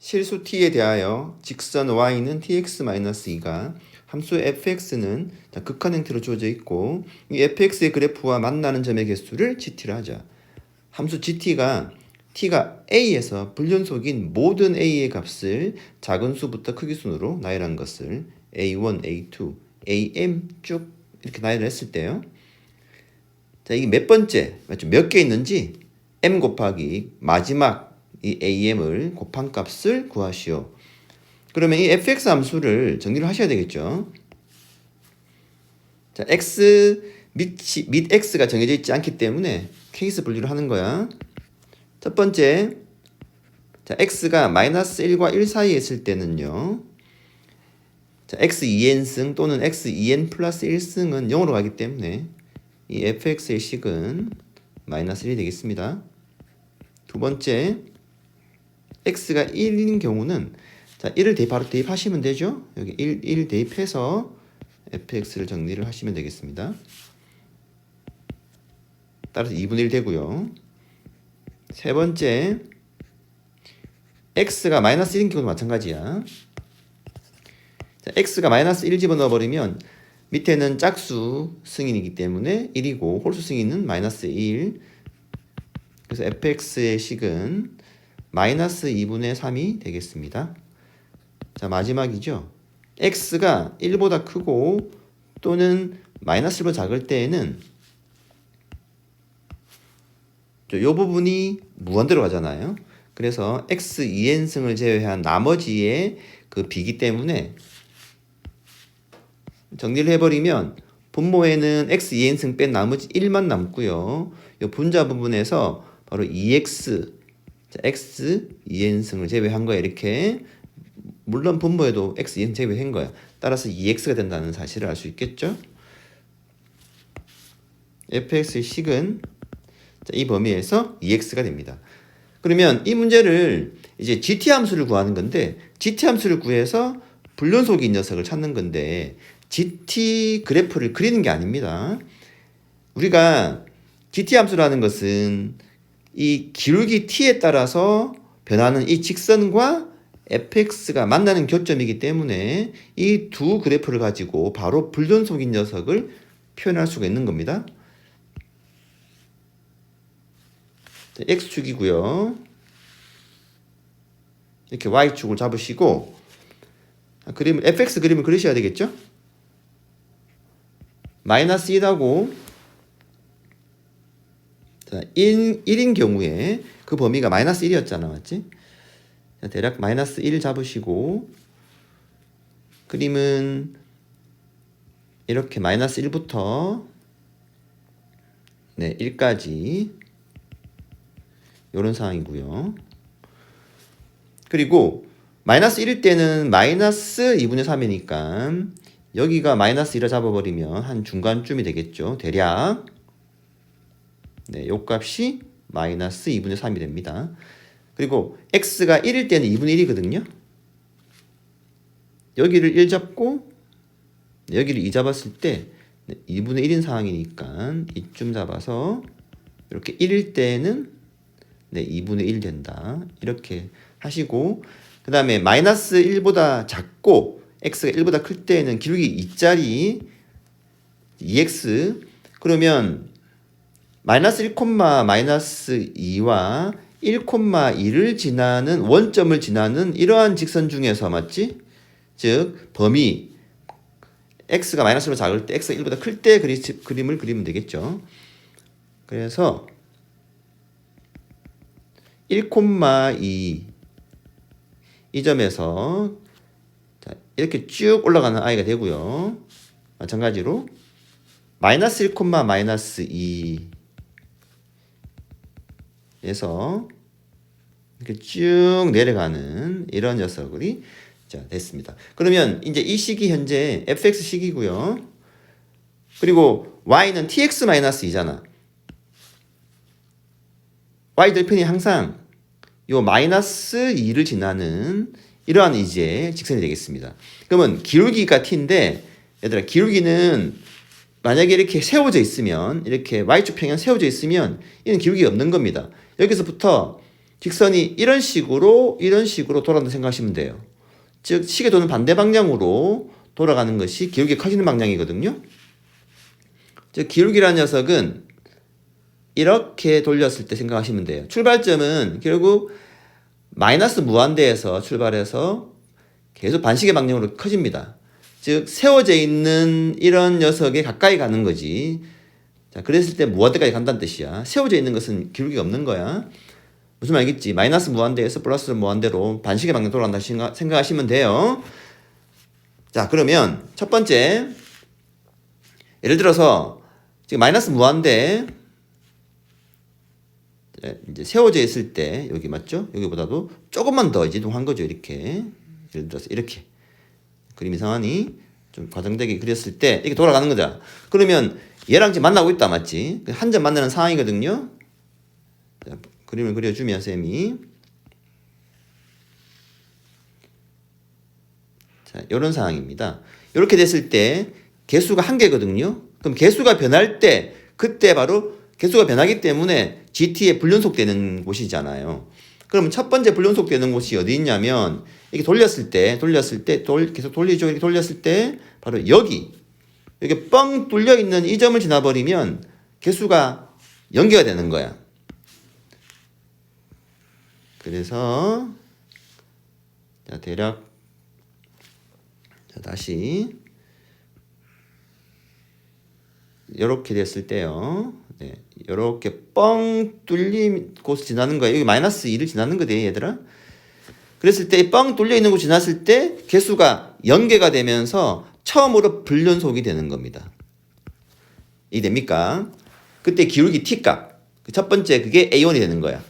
실수 t에 대하여 직선 y는 tx-2가 함수 fx는 극한 형태로 주어져 있고 이 fx의 그래프와 만나는 점의 개수를 gt를 하자. 함수 gt가 t가 a에서 불연속인 모든 a의 값을 작은 수부터 크기 순으로 나열한 것을 a1, a2, am 쭉 이렇게 나열을 했을 때요. 자, 이게 몇 번째, 맞죠? 몇 개 있는지 m 곱하기 마지막 이 am을 곱한 값을 구하시오. 그러면 이 fx 함수를 정리를 하셔야 되겠죠. 자, x 및 x가 정해져 있지 않기 때문에 케이스 분류를 하는 거야. 첫 번째, 자, x가 -1과 1 사이에 있을 때는요. 자, x2n승 또는 x2n 플러스 1승은 0으로 가기 때문에 이 fx의 식은 -1이 되겠습니다. 두 번째, x가 1인 경우는 자, 1을 바로 대입하시면 되죠. 여기 1 대입해서 fx를 정리를 하시면 되겠습니다. 따라서 2분의 1 되고요. 세 번째, x가 -1인 경우도 마찬가지야. 자, x가 -1 집어넣어버리면 밑에는 짝수 승인이기 때문에 1이고 홀수 승인은 -1. 그래서 fx의 식은 -2분의 3이 되겠습니다. 자, 마지막이죠. x가 1보다 크고 또는 -1보다 작을 때에는 이 부분이 무한대로 가잖아요. 그래서 x2n승을 제외한 나머지의 그 비기 때문에 정리를 해버리면 분모에는 x2n승 뺀 나머지 1만 남고요. 이 분자 부분에서 바로 2x, x 2n승을 제외한 거야. 이렇게 물론 분모에도 x 2n 제외한 거야. 따라서 2x가 된다는 사실을 알 수 있겠죠. fx의 식은 이 범위에서 2x가 됩니다. 그러면 이 문제를 이제 gt 함수를 구하는 건데 gt 함수를 구해서 불연속인 녀석을 찾는 건데 gt 그래프를 그리는 게 아닙니다. 우리가 gt 함수라는 것은 이 기울기 t에 따라서 변하는 이 직선과 fx가 만나는 교점이기 때문에 이 두 그래프를 가지고 바로 불연속인 녀석을 표현할 수가 있는 겁니다. x축이고요. 이렇게 y축을 잡으시고 fx 그림을 그리셔야 되겠죠? -1하고 1인 경우에 그 범위가 -1이었잖아. 맞지? 대략 -1 잡으시고 그림은 이렇게 -1부터 1까지 이런 상황이고요. 그리고 -1일 때는 -2분의 3이니까 여기가 -1을 잡아버리면 한 중간쯤이 되겠죠. 대략 요 값이 -2분의 3이 됩니다. 그리고 x가 1일 때는 2분의 1이거든요. 여기를 1 잡고 여기를 2 잡았을 때 2분의 1인 상황이니까 이쯤 잡아서 이렇게 1일 때는 2분의 1 된다. 이렇게 하시고 그 다음에 -1보다 작고 x가 1보다 클 때에는 기울기 2짜리 2x 그러면 -1, -2와 1,2를 지나는 원점을 지나는 이러한 직선 중에서 맞지? 즉 범위 x가 -1보다 작을 때 x가 1보다 클 때 그림을 그리면 되겠죠. 그래서 1,2 이 점에서 이렇게 쭉 올라가는 아이가 되고요. 마찬가지로 -1, -2 에서 이렇게 쭉 내려가는 이런 녀석이 됐습니다. 그러면 이제 이 식이 현재 fx 식이고요. 그리고 y는 tx-2잖아. y 절편이 항상 요 -2를 지나는 이러한 이제 직선이 되겠습니다. 그러면 기울기가 t인데 얘들아 기울기는 만약에 이렇게 세워져 있으면 이렇게 y축 평행 세워져 있으면 이는 기울기가 없는 겁니다. 여기서부터 직선이 이런 식으로 돌아간다 생각하시면 돼요. 즉 시계 도는 반대 방향으로 돌아가는 것이 기울기 커지는 방향이거든요. 즉 기울기라는 녀석은 이렇게 돌렸을 때 생각하시면 돼요. 출발점은 결국 마이너스 무한대에서 출발해서 계속 반시계 방향으로 커집니다. 즉 세워져 있는 이런 녀석에 가까이 가는 거지. 자, 그랬을 때 무한대까지 간다는 뜻이야. 세워져 있는 것은 기울기가 없는 거야. 무슨 말이겠지? 마이너스 무한대에서 플러스 무한대로 반시계 방향 돌아간다 생각하시면 돼요. 자, 그러면 첫 번째 예를 들어서 지금 마이너스 무한대 이제 세워져 있을 때 여기 맞죠? 여기보다도 조금만 더 이동한 거죠. 이렇게 예를 들어서 이렇게 그림이 상하니 좀 과장되게 그렸을 때 이렇게 돌아가는 거죠. 그러면 얘랑 지금 만나고 있다 맞지? 한 점 만나는 상황이거든요. 자, 그림을 그려주면 쌤이 자 이런 상황입니다. 이렇게 됐을 때 개수가 한 개거든요. 그럼 개수가 변할 때 그때 바로 개수가 변하기 때문에 GT에 불연속 되는 곳이잖아요. 그러면 첫 번째 불연속 되는 곳이 어디 있냐면 이렇게 돌렸을 때 계속 돌리죠. 이렇게 돌렸을 때 바로 여기 뻥 뚫려 있는 이 점을 지나버리면 개수가 연계가 되는 거야. 그래서 자 대략 자 다시 이렇게 됐을 때요. 네, 이렇게 뻥 뚫린 곳을 지나는 거예요. 여기 마이너스 2를 지나는 거예요, 얘들아. 그랬을 때 뻥 뚫려 있는 곳 지났을 때 개수가 연계가 되면서 처음으로 불연속이 되는 겁니다. 이해됩니까? 그때 기울기 T값. 첫 번째 그게 A1이 되는 거야.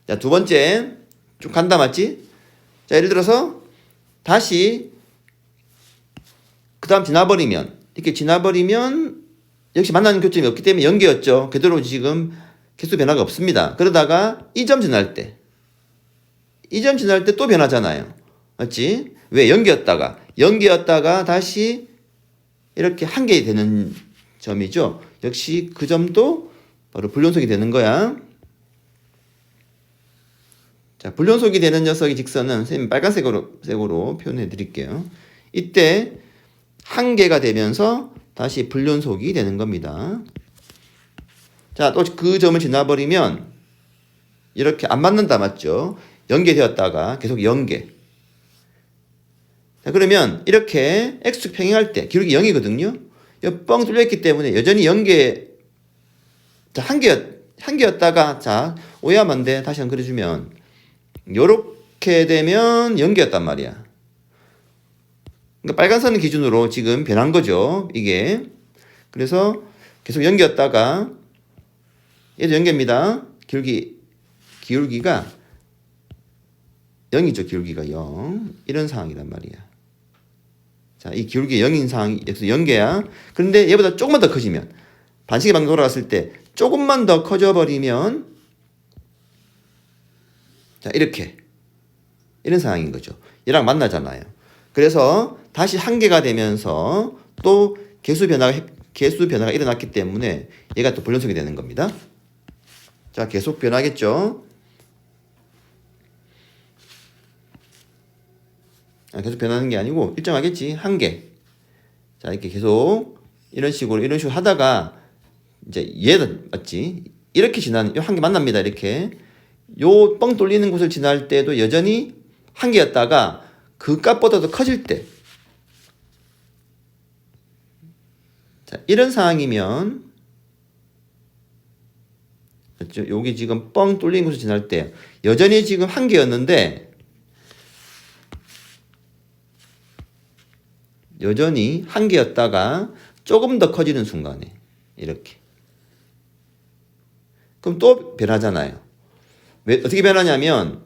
자, 두 번째 쭉 간다 맞지? 자, 예를 들어서 다시 그 다음 이렇게 지나버리면 역시 만나는 교점이 없기 때문에 연계였죠. 그대로 지금 개수 변화가 없습니다. 그러다가 이 점 지날 때 또 변하잖아요. 맞지? 왜? 연계였다가 다시 이렇게 한 개 되는 점이죠. 역시 그 점도 바로 불연속이 되는 거야. 자, 불연속이 되는 녀석의 직선은 선생님 빨간색으로 표현해 드릴게요. 이때 한 개가 되면서 다시 불연속이 되는 겁니다. 자, 또 그 점을 지나버리면 이렇게 안 맞는다 맞죠? 연계되었다가 계속 연계. 자, 그러면 이렇게 X축 평행할 때 기울기 0이거든요. 뻥 뚫려있기 때문에 여전히 자, 한 개였다가 자, 오해하면 안 돼. 다시 한번 그려주면 요렇게 되면 연계였단 말이야. 그러니까 빨간 선을 기준으로 지금 변한 거죠. 이게. 그래서 계속 연계였다가 얘도 연계입니다. 기울기가 0이죠. 기울기가 0. 이런 상황이란 말이야. 자, 이 기울기 0인 상황이 여기서 연계야. 그런데 얘보다 조금만 더 커지면 반시계 방향 돌아갔을 때 조금만 더 커져 버리면 자, 이런 상황인 거죠. 얘랑 만나잖아요. 그래서 다시 한 개가 되면서 또 개수 변화가 일어났기 때문에 얘가 또 불연속이 되는 겁니다. 자, 계속 변하겠죠. 계속 변하는 게 아니고 일정하겠지. 한 개. 자, 이렇게 계속 이런 식으로 하다가 이제 얘는 맞지? 이렇게 지나는 요 한 개 만납니다. 이렇게 요 뻥 뚫리는 곳을 지날 때도 여전히 한 개였다가 그 값보다도 커질 때 자, 이런 상황이면 맞죠? 여기 지금 뻥 뚫린 곳을 지날 때 여전히 지금 한 개였는데 여전히 한 개였다가 조금 더 커지는 순간에 이렇게 그럼 또 변하잖아요. 왜 어떻게 변하냐면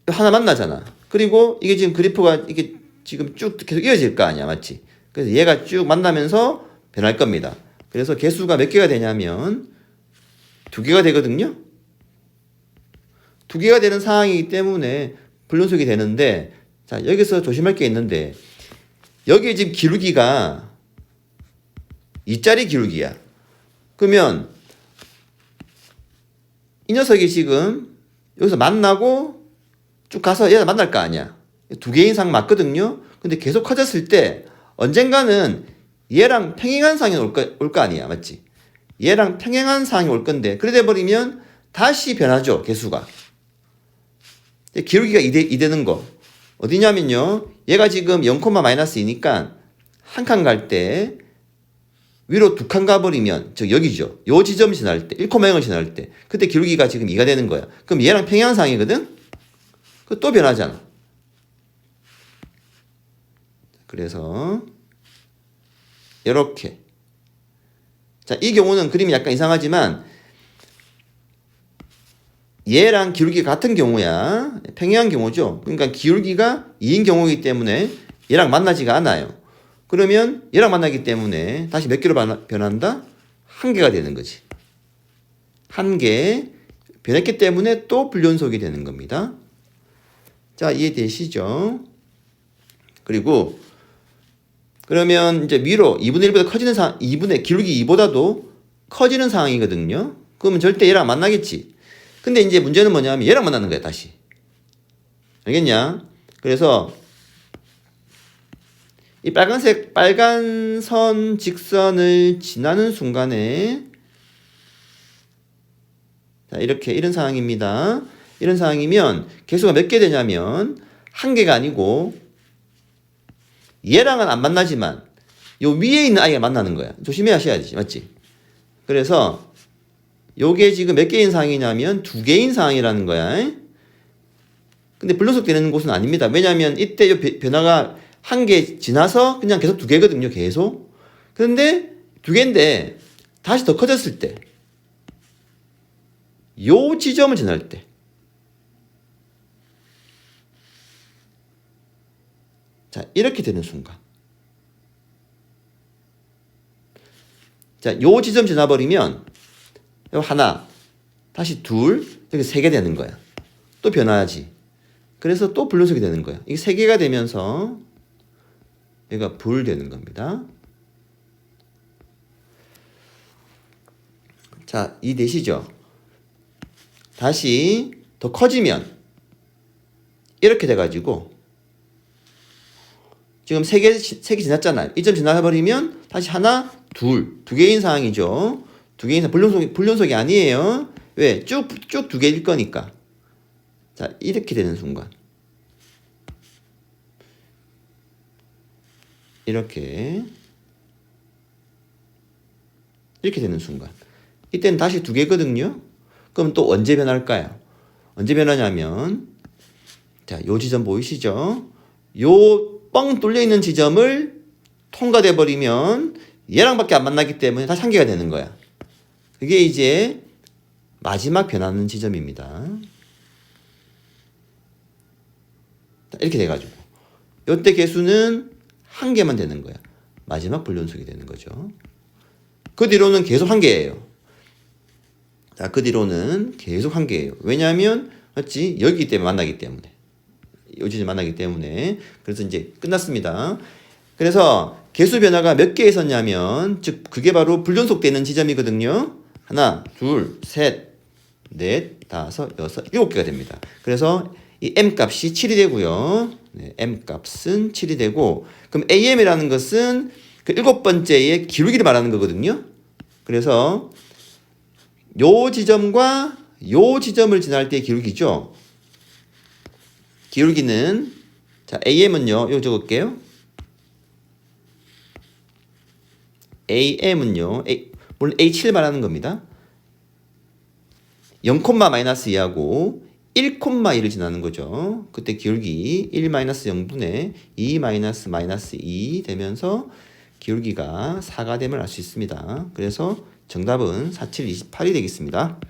하나 만나잖아. 그리고 이게 지금 그래프가 이게 지금 쭉 계속 이어질 거 아니야, 맞지? 그래서 얘가 쭉 만나면서 변할 겁니다. 그래서 개수가 몇 개가 되냐면 2개가 되거든요. 2개가 되는 상황이기 때문에 불연속이 되는데 자, 여기서 조심할 게 있는데 여기에 지금 기울기가 2짜리 기울기야. 그러면 이 녀석이 지금 여기서 만나고 쭉 가서 얘가 만날 거 아니야. 두 개인 상 맞거든요. 근데 계속 커졌을 때 언젠가는 얘랑 평행한 상이 올 거 아니야. 맞지? 얘랑 평행한 상이 올 건데 그래 돼버리면 다시 변하죠. 개수가. 기울기가 2 되는 거. 어디냐면요. 얘가 지금 0,-2니까 한 칸 갈 때 위로 2칸 가버리면 저 여기죠. 요 지점 지날 때 1,0을 지날 때 그때 기울기가 지금 2가 되는 거야. 그럼 얘랑 평행한 상이거든. 그 또 변하잖아. 그래서 이렇게. 자, 이 경우는 그림이 약간 이상하지만 얘랑 기울기가 같은 경우야. 평행한 경우죠. 그러니까 기울기가 2인 경우이기 때문에 얘랑 만나지가 않아요. 그러면 얘랑 만나기 때문에 다시 몇 개로 변한다? 1개가 되는 거지. 1개 변했기 때문에 또 불연속이 되는 겁니다. 자, 이해되시죠? 그리고 그러면 이제 위로 2분의 1보다 커지는 상황, 2분의 기울기 2보다도 커지는 상황이거든요. 그러면 절대 얘랑 만나겠지. 근데 이제 문제는 뭐냐면 얘랑 만나는 거야, 다시. 알겠냐? 그래서 이 빨간색 빨간 선 직선을 지나는 순간에 자, 이렇게 이런 상황입니다. 이런 상황이면 개수가 몇 개 되냐면 1개가 아니고 얘랑은 안 만나지만 요 위에 있는 아이가 만나는 거야. 조심해 하셔야지. 맞지? 그래서 요게 지금 몇 개인 상황이냐면 2개인 상황이라는 거야. 근데 불연속 되는 곳은 아닙니다. 왜냐하면 이때 요 변화가 1개 지나서 그냥 계속 2개거든요. 계속. 그런데 2개인데 다시 더 커졌을 때 요 지점을 지날 때 자, 이렇게 되는 순간. 자, 요 지점 지나버리면 요 하나, 다시 둘, 이렇게 3개 되는 거야. 또 변화하지. 그래서 또 불연속이 되는 거야. 이게 3개가 되면서 얘가 불 되는 겁니다. 자, 이해되시죠? 다시 더 커지면 이렇게 돼가지고 지금 3개 지났잖아요. 이 점 지나버리면 다시 하나, 둘, 2개인 상황이죠. 2개인 상황, 불연속이 아니에요. 왜? 쭉 2개일 거니까. 자, 이렇게 되는 순간. 이렇게 되는 순간. 이때는 다시 2개거든요. 그럼 또 언제 변할까요? 언제 변하냐면 자, 요 지점 보이시죠? 요 뻥 뚫려 있는 지점을 통과돼 버리면 얘랑 밖에 안 만나기 때문에 다시 1개가 되는 거야. 그게 이제 마지막 변하는 지점입니다. 이렇게 돼가지고 요때 개수는 1개만 되는 거야. 마지막 불연속이 되는 거죠. 그 뒤로는 계속 1개예요. 자, 그 뒤로는 계속 1개예요. 왜냐하면 맞지? 여기 때문에 만나기 때문에. 요 지점 만나기 때문에. 그래서 이제 끝났습니다. 그래서 개수 변화가 몇 개 있었냐면 즉 그게 바로 불연속되는 지점이거든요. 하나, 둘, 셋, 넷, 다섯, 여섯, 7개가 됩니다. 그래서 이 m 값이 7이 되고요. 네, m 값은 7이 되고 그럼 am이라는 것은 그 7번째의 기울기를 말하는 거거든요. 그래서 요 지점과 요 지점을 지날 때의 기울기죠. 기울기는 자, am은요. 이거 적을게요. am은요. 물론 a7 말하는 겁니다. 0,-2하고 1,2를 지나는 거죠. 그때 기울기 1-0분의 2-2 되면서 기울기가 4가 됨을 알 수 있습니다. 그래서 정답은 4728이 되겠습니다.